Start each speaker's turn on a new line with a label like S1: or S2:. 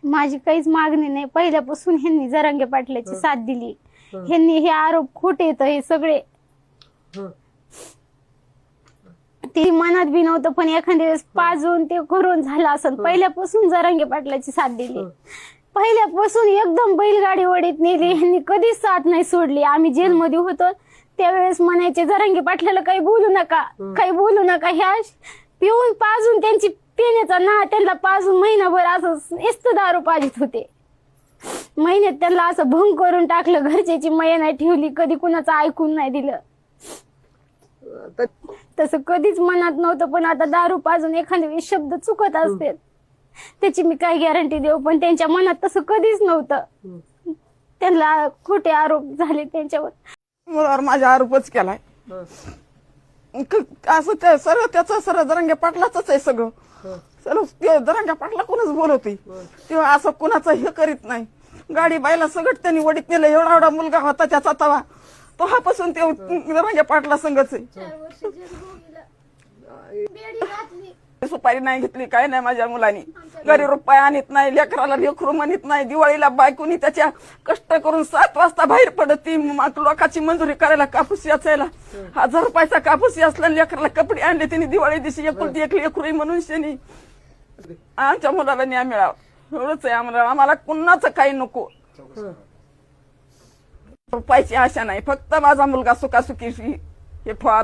S1: माझी काहीच मागणी नाही. पहिल्यापासून ह्यांनी जरांगे पाटलाची साथ दिली. ह्यांनी हे आरोप खोटे येत हे सगळे ते मनात बी नव्हतं, पण एखाद्या वेळेस पाजून ते करून झालं असं. पहिल्यापासून जरांगे पाटलाची साथ दिली. पहिल्यापासून एकदम बैलगाडी वडीत नेली. ह्यांनी कधीच साथ नाही सोडली. आम्ही जेलमध्ये होतो त्यावेळेस म्हणायचे जरांगे पाटलाला काही बोलू नका, काही बोलू नका. ह्या पिऊन पाजून त्यांची पिण्याचा ना त्यांना पाजून महिनाभर असं नुसतं दारू पाजित होते. महिन्यात त्यांना असं भंग करून टाकलं. घरच्याची मया नाही ठेवली, कधी कुणाचं ऐकून नाही दिलं. तसं कधीच मनात नव्हतं, पण आता दारू पाजून एखाद्या वेळेस शब्द चुकत असते त्याची मी काय गॅरंटी देऊ, पण त्यांच्या मनात तसं कधीच नव्हतं. त्यांना खोटे आरोप झाले त्यांच्यावर.
S2: मुलावर माझा आरोपच केलाय. असं ते सर्व त्याचं सर्व जरांगे पाटलाच आहे सगळं. सर्व ते जरांगे पाटला कोणच बोलवते तेव्हा असं कोणाचं हे करीत नाही. गाडी बायला सगळं त्यांनी वडीत नेलं. एवढा एवढा मुलगा होता त्याचा तवा तो हापासून ते जरांगे पाटला संघच आहे. सुपारी नाही घेतली काय नाही माझ्या मुलांनी. घरी रुपये आणत नाही, लेकराला लेकरू म्हणत नाही. दिवाळीला बायकोनी त्याच्या कष्ट करून 7 वाजता बाहेर पडत लोकांची मंजुरी करायला कापूस याचायला 1000 रुपयाचा कापूस असला. लेकराला कपडे आणले त्यांनी दिवाळी दिवशी एकुलती एक लेकरू म्हणून त्यांनी आमच्या मुलाला न्याय मिळावा एवढंच आहे आम्हाला. आम्हाला कुणाचं काही नको. रुपयाची आशा नाही, फक्त माझा मुलगा सुखासुखी हे ठेवा.